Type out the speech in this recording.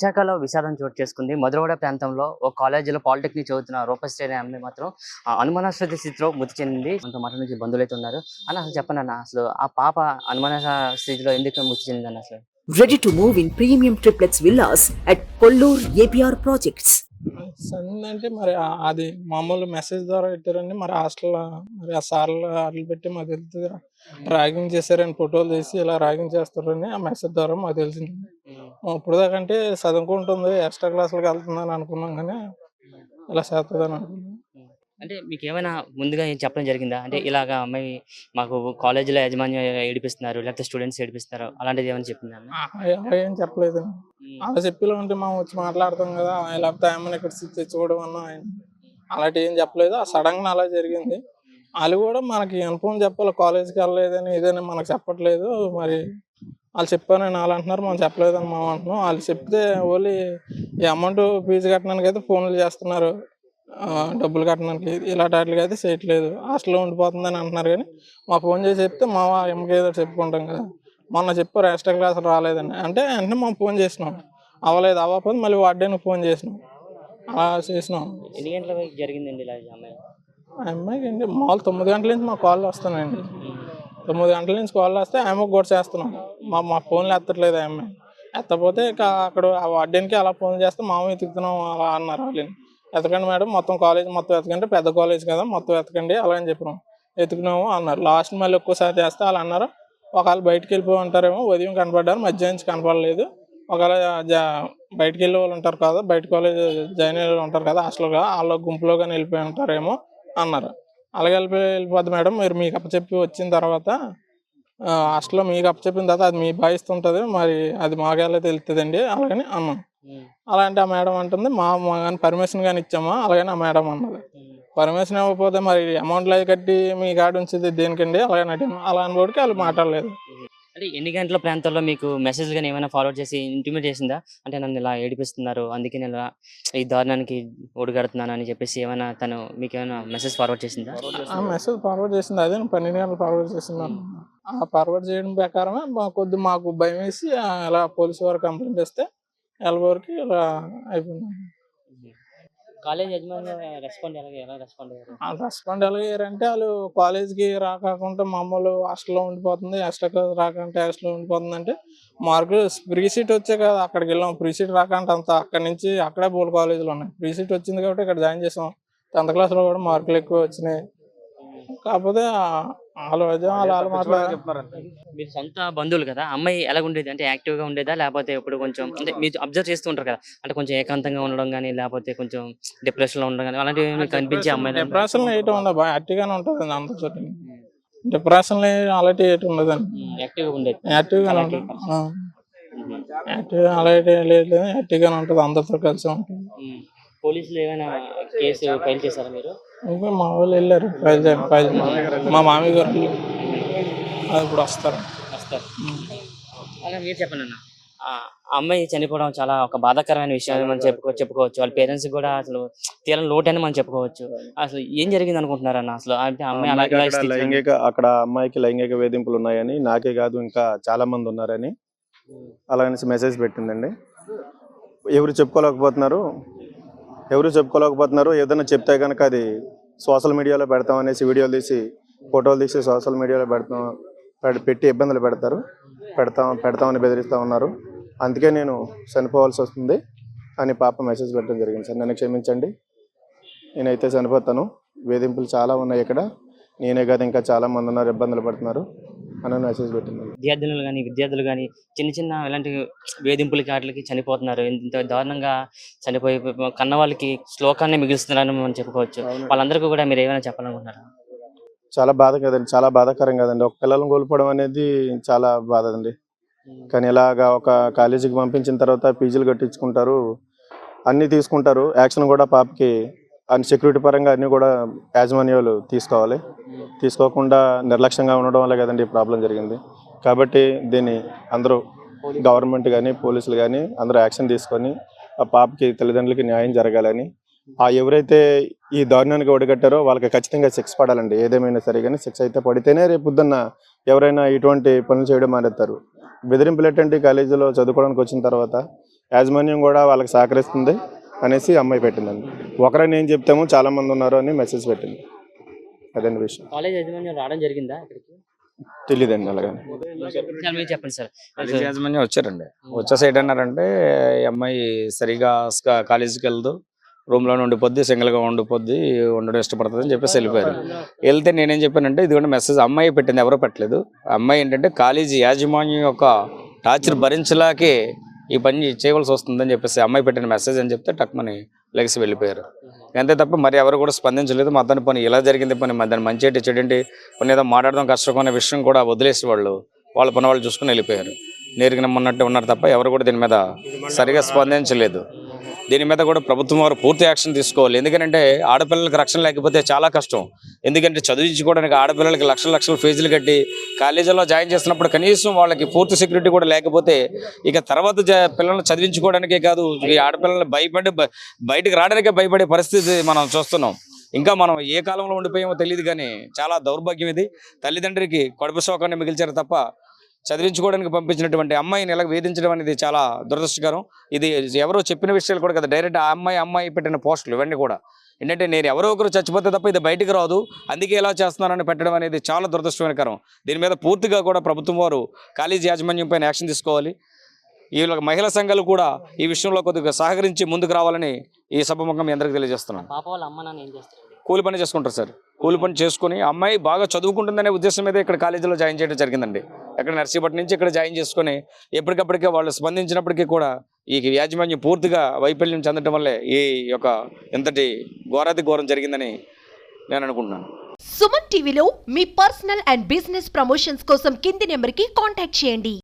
విశాఖలో విషాదం చోటు చేసుకుంది. మధురవాడ ప్రాంతంలో ఒక కాలేజీలో పాలిటెక్నిక్ చదువుతున్న రూపశ్రీ అనే అమ్మాయి మాత్రం అనుమానాస్పద స్థితిలో మృతి చెందింది. కొంత మాట నుంచి బంధువులైతే ఉన్నారు. అసలు చెప్పండి అన్న, అసలు ఆ పాప అనుమానాస్పద స్థితిలో ఎందుకు మృతి చెందిందన్న అసలు? Ready to move in premium triplex villas at Kollur APR Projects. అంటే మరి అది మామూలు మెసేజ్ ద్వారా పెట్టారండి. మరి హాస్టల్లో మరి ఆ సార్లు ఆటలు పెట్టి మాకు తెలుస్తుంది, ర్యాగింగ్ చేశారని ఫోటోలు తీసి ఇలా ర్యాగింగ్ చేస్తారని ఆ మెసేజ్ ద్వారా మాకు తెలిసింది. ఇప్పుడు దాకంటే చదువుకుంటుంది, ఎక్స్ట్రా క్లాసులకు వెళ్తుందని అనుకున్నాం, కానీ ఇలా చేస్తుందని అనుకున్నాం. అంటే మీకు ఏమైనా ముందుగా ఏం చెప్పడం జరిగిందా? అంటే ఇలాగా అమ్మాయి మాకు కాలేజీలో యాజమాన్యం ఏడిపిస్తున్నారు, లేకపోతే స్టూడెంట్స్ ఏడిపిస్తున్నారు, అలాంటిది ఏమైనా చెప్పిందా? అలా ఏం చెప్పలేదు. అలా చెప్పిలో ఉంటే మనం వచ్చి మాట్లాడతాం కదా, లేకపోతే ఏమైనా ఇక్కడ చూడడం అన్నా అలాంటివి ఏం చెప్పలేదు. ఆ సడన్గా అలా జరిగింది. వాళ్ళు కూడా మనకి అనుభవం చెప్పాలి, కాలేజీకి వెళ్ళలేదని ఇదని మనకు చెప్పట్లేదు. మరి వాళ్ళు చెప్పానని వాళ్ళు అంటున్నారు, మనం చెప్పలేదని మనం అంటున్నాం. వాళ్ళు చెప్తే ఓన్లీ ఈ అమౌంట్ ఫీజు కట్టడానికి అయితే ఫోన్లు చేస్తున్నారు, డబ్బులు కట్టడానికి ఇలాంటి వాటికి అయితే చేయట్లేదు. హాస్టల్లో ఉండిపోతుందని అంటున్నారు, కానీ మా ఫోన్ చేసి చెప్తే మా ఎమ్మకి ఏదో చెప్పుకుంటాం కదా. మొన్న చెప్పారు ఎక్స్ట్రా క్లాసులు రాలేదని, అంటే వెంటనే మేము ఫోన్ చేసినాం. అవ్వలేదు, అవ్వకపోతే మళ్ళీ వార్డెన్కి ఫోన్ చేసినాం. అలా చేసినాం. ఎన్ని గంటల జరిగిందండి ఇలా అమ్మాయి? ఆ అమ్మాయికి అండి మామూలు 9 గంటల నుంచి మా కాల్ వస్తానండి. 9 గంటల నుంచి కాల్ వస్తే ఆమెకు కూడా చేస్తున్నాం. మా ఫోన్లు ఎత్తట్లేదు ఆ అమ్మాయి. ఎత్తపోతే ఇక అక్కడ ఆ వార్డెన్కి అలా ఫోన్ చేస్తే మామూలు ఎత్తుకుతున్నాం అలా అన్నారు. వాళ్ళని ఎతకండి మేడం, మొత్తం కాలేజ్ మొత్తం ఎతకండి, పెద్ద కాలేజ్ కదా మొత్తం ఎతకండి అలా అని చెప్పినాం. ఎత్తుకున్నాము అన్నారు. లాస్ట్ మళ్ళీ ఒక్కోసారి చేస్తే వాళ్ళు అన్నారు, ఒకవేళ బయటికి వెళ్ళిపోయి ఉంటారేమో, ఉదయం కనపడ్డారు, మధ్యాహ్నం నుంచి కనపడలేదు. ఒకవేళ బయటికి వెళ్ళే వాళ్ళు ఉంటారు కదా, బయట కాలేజ్ జాయిన్ అయ్యే వాళ్ళు ఉంటారు కదా హాస్టల్గా, వాళ్ళ గుంపులో కానీ వెళ్ళిపోయి ఉంటారేమో అన్నారు. అలాగే వెళ్ళిపోద్ది మేడం, మీరు మీకు అప్పచెప్పి వచ్చిన తర్వాత హాస్టల్లో మీకు అప్పచెప్పిన తర్వాత అది మీ బాధ్యత, మరి అది మాకెలా తెలుస్తుందండి అలాగని అన్నాం. అలాంటి ఆ మేడం అంటుంది, మా కానీ పర్మిషన్ కానీ ఇచ్చామా అలాగని ఆ మేడం అన్నది. పర్మిషన్ ఇవ్వకపోతే మరి అమౌంట్లు అవి కట్టి మీ కాడ ఉంచేది దేనికండి అలాగని అడిగాను. అలా అనుకోడికి వాళ్ళు మాట్లాడలేదు. అంటే ఎన్ని గంటల ప్రాంతాల్లో మీకు మెసేజ్ కానీ ఏమైనా ఫార్వర్డ్ చేసి ఇంటిమేట్ చేసిందా? అంటే నన్ను ఇలా ఏడిపిస్తున్నారు, అందుకే నేను ఇలా ఈ దారుణానికి ఒడిగడుతున్నాను అని చెప్పేసి ఏమైనా తను మీకు ఏమైనా మెసేజ్ ఫార్వర్డ్ చేసిందా? ఆ మెసేజ్ ఫార్వర్డ్ చేసింది, అదే 12 గంటలు ఫార్వర్డ్ చేసిందాను. ఆ ఫార్వర్డ్ చేయడం ప్రకారమే మాకు భయం వేసి ఇలా పోలీసు వారు కంప్లైంట్ ఇస్తే ఎల్లవరకు ఇలా అయిపోయింది. కాలేజ్ యజమాని రెస్పాండ్ ఎలా రెస్పాండ్ అయ్యారు? వాళ్ళు రెస్పాండ్ ఎలాగయ్యారంటే, వాళ్ళు కాలేజ్కి రాకుండా మామూలు హాస్టల్లో ఉండిపోతుంది, ఎక్స్ట్రా క్లాస్ రాకంటే హాస్టల్లో ఉండిపోతుంది అంటే మార్కులు ఫ్రీ సీట్ వచ్చే కదా అక్కడికి వెళ్ళాం. ఫ్రీ సీట్ రాకంటే అంత అక్కడి నుంచి అక్కడే బోల్ కాలేజీలు ఉన్నాయి. ఫ్రీ సీట్ వచ్చింది కాబట్టి ఇక్కడ జాయిన్ చేసాం. 10th క్లాస్లో కూడా మార్కులు ఎక్కువ వచ్చినాయి. కాకపోతే వాళ్ళు మీరు సొంత బంధువులు కదా, అమ్మాయి ఎలా ఉండేది? అంటే యాక్టివ్గా ఉండేదా, లేకపోతే ఇప్పుడు కొంచెం అంటే మీరు అబ్జర్వ్ చేస్తూ ఉంటారు కదా, అంటే కొంచెం ఏకాంతంగా ఉండడం కానీ, లేకపోతే కొంచెం డిప్రెషన్లో ఉండడం కానీ, అలాంటివి మీకు కనిపించే అమ్మాయి? డిప్రెషన్లో వేయటం ఉండదు, బాగా యాక్టివ్గానే ఉంటుంది అందరితో. డిప్రెషన్లో అలాంటి వేయటం ఉండదండి, యాక్టివ్గా ఉండేది. యాక్టివ్గానే ఉంటుంది. యాక్టివ్గా అలాంటి లేదు, యాక్టివ్గానే ఉంటుంది, అందరితో కలిసి ఉంటుంది. పోలీసులు ఏమైనా కేసు ఫైల్ చేశారా మీరు? ఇంకా మా వాళ్ళు వెళ్ళారు ఫైల్ మా మామయ్య గారు ఇప్పుడు వస్తారు. అలా మీరు చెప్పండి అన్న. ఆ అమ్మాయి చనిపోవడం చాలా ఒక బాధాకరమైన విషయం అని మనం చెప్పుకోవచ్చు. వాళ్ళ పేరెంట్స్ కూడా అసలు తీరం లోటు అని మనం చెప్పుకోవచ్చు. అసలు ఏం జరిగింది అనుకుంటున్నారన్న? అసలు అంటే అమ్మాయి అక్కడ అమ్మాయికి లైంగిక వేధింపులు ఉన్నాయని, నాకే కాదు ఇంకా చాలా మంది ఉన్నారని అలాగనేసి మెసేజ్ పెట్టిందండి. ఎవరు చెప్పుకోలేకపోతున్నారు. ఏదైనా చెప్తే కనుక అది సోషల్ మీడియాలో పెడతామనేసి వీడియోలు తీసి ఫోటోలు తీసి సోషల్ మీడియాలో పెట్టి ఇబ్బందులు పెడతామని బెదిరిస్తూ ఉన్నారు. అందుకే నేను చనిపోవాల్సి వస్తుంది అని పాప మెసేజ్ పెట్టడం జరిగింది. సార్ నన్ను క్షమించండి, నేనైతే చనిపోతాను, వేధింపులు చాలా ఉన్నాయి ఇక్కడ, నేనే కాదు ఇంకా చాలా మంది ఉన్నారు, ఇబ్బందులు పడుతున్నారు అని మెసేజ్ పెట్టింది. విద్యార్థులు కానీ చిన్న ఇలాంటి వేధింపులకి వాటికి చనిపోతున్నారు. ఇంత దారుణంగా చనిపోయి కన్న వాళ్ళకి శ్లోకాన్ని మిగులుస్తున్నారని మనం చెప్పుకోవచ్చు. వాళ్ళందరికీ కూడా మీరు ఏమైనా చెప్పాలనుకుంటున్నారా? చాలా బాధ కదండి, చాలా బాధాకరం కదండి. ఒక పిల్లలను కోల్పోవడం అనేది చాలా బాధ అండి. కానీ ఇలాగా ఒక కాలేజీకి పంపించిన తర్వాత పీజీలు కట్టించుకుంటారు, అన్నీ తీసుకుంటారు. యాక్షన్ కూడా పాపకి సెక్యూరిటీ పరంగా అన్నీ కూడా యాజమాన్యాలు తీసుకోకుండా నిర్లక్ష్యంగా ఉండడం వల్ల కదండి ప్రాబ్లం జరిగింది. కాబట్టి దీన్ని అందరూ గవర్నమెంట్ కానీ పోలీసులు కానీ అందరూ యాక్షన్ తీసుకొని ఆ పాపకి తల్లిదండ్రులకి న్యాయం జరగాలని, ఎవరైతే ఈ దారుణానికి ఒడిగట్టారో వాళ్ళకి ఖచ్చితంగా శిక్ష పడాలండి. ఏదేమైనా సరే కానీ శిక్ష అయితే పడితేనే రేపు పొద్దున్న ఎవరైనా ఇటువంటి పనులు చేయడం మానేస్తారు. బెదిరింపులు ఏంటంటే కాలేజీలో చదువుకోవడానికి వచ్చిన తర్వాత యాజమాన్యం కూడా వాళ్ళకి సహకరిస్తుంది అనేసి అమ్మాయి పెట్టిందండి. ఒకరని ఏం చెప్తాము చాలా మంది ఉన్నారు అని మెసేజ్ పెట్టింది. అదండి విషయం. కాలేజ్ యాజమాన్యం రావడం జరిగిందా ఇక్కడికి? తెలియదండి అలాగే. మీరు చెప్పండి సార్. కాలేజ్ యాజమాన్యం వచ్చారండి. వచ్చేసి ఏంటన్నారంటే ఈ అమ్మాయి సరిగా కాలేజీకి వెళ్దు, రూమ్లోనే ఉండిపోద్ది, సింగిల్గా ఉండిపోద్ది, ఉండడం ఇష్టపడుతుంది అని చెప్పేసి వెళ్ళిపోయారు. వెళ్తే నేనేం చెప్పానంటే ఇదిగోండి మెసేజ్ అమ్మాయి పెట్టింది, ఎవరో పెట్టలేదు. అమ్మాయి ఏంటంటే కాలేజీ యాజమాన్యం యొక్క టార్చర్ భరించలాకే ఈ పని చేయవలసి వస్తుందని చెప్పేసి అమ్మాయి పెట్టిన మెసేజ్ అని చెప్తే టక్మని లెగసి వెళ్ళిపోయారు. అంతే తప్ప మరి ఎవరు కూడా స్పందించలేదు. మా అతని పని ఇలా జరిగింది, పని దాన్ని మంచి ఏంటి చెడేంటి పని ఏదో మాట్లాడడం కష్టం అనే విషయం కూడా వదిలేసి వాళ్ళ పని వాళ్ళు చూసుకుని వెళ్ళిపోయారు. నేరుగా నమ్మన్నట్టు ఉన్నారు తప్ప ఎవరు కూడా దీని మీద సరిగా స్పందించలేదు. దీని మీద కూడా ప్రభుత్వం వారు పూర్తి యాక్షన్ తీసుకోవాలి. ఎందుకంటే ఆడపిల్లలకు రక్షణ లేకపోతే చాలా కష్టం. ఎందుకంటే చదివించుకోవడానికి ఆడపిల్లలకి లక్షల ఫీజులు కట్టి కాలేజీలో జాయిన్ చేస్తున్నప్పుడు కనీసం వాళ్ళకి పూర్తి సెక్యూరిటీ కూడా లేకపోతే ఇక తర్వాత పిల్లల్ని చదివించుకోవడానికే కాదు, ఈ ఆడపిల్లల్ని బయటకు రావడానికే భయపడే పరిస్థితి మనం చూస్తున్నాం. ఇంకా మనం ఏ కాలంలో ఉండిపోయామో తెలియదు కానీ చాలా దౌర్భాగ్యం ఇది. తల్లిదండ్రికి కడుపు శోకాన్ని మిగిల్చారు తప్ప చదివించుకోవడానికి పంపించినటువంటి అమ్మాయిని ఇలా వేధించడం అనేది చాలా దురదృష్టకరం. ఇది ఎవరో చెప్పిన విషయాలు కూడా కదా, డైరెక్ట్ ఆ అమ్మాయి పెట్టిన పోస్టులు ఇవన్నీ కూడా ఏంటంటే నేను ఎవరో ఒకరు చచ్చిపోతే తప్ప ఇది బయటకు రాదు, అందుకే ఎలా చేస్తున్నారని పెట్టడం అనేది చాలా దురదృష్టకరం. దీని మీద పూర్తిగా కూడా ప్రభుత్వం వారు కాలేజీ యాజమాన్యం పైన యాక్షన్ తీసుకోవాలి. ఈ మహిళా సంఘాలు కూడా ఈ విషయంలో కొద్దిగా సహకరించి ముందుకు రావాలని ఈ సభముఖంగా మీ అందరికీ తెలియజేస్తున్నాను. పాప వాళ్ళ అమ్మ నాన్న ఏం చేస్తారు? కూలి పని చేసుకుంటారు సార్. కూలి పని చేసుకుని అమ్మాయి బాగా చదువుకుంటుందనే ఉద్దేశం మీద ఇక్కడ కాలేజీలో జాయిన్ చేయడం జరిగిందండి. ఎక్కడ నర్సీపట్నం నుంచి ఇక్కడ జాయిన్ చేసుకుని ఎప్పటికప్పటికే వాళ్ళు స్పందించినప్పటికీ కూడా ఈ యాజమాన్యం పూర్తిగా వైఫల్యం చెందడం వల్లే ఈ యొక్క ఇంతటి ఘోరాతి ఘోరం జరిగిందని నేను అనుకుంటున్నాను. సుమన్ టీవీలో మీ పర్సనల్ అండ్ బిజినెస్ ప్రమోషన్స్ కోసం కింది నెంబర్కి కాంటాక్ట్ చేయండి.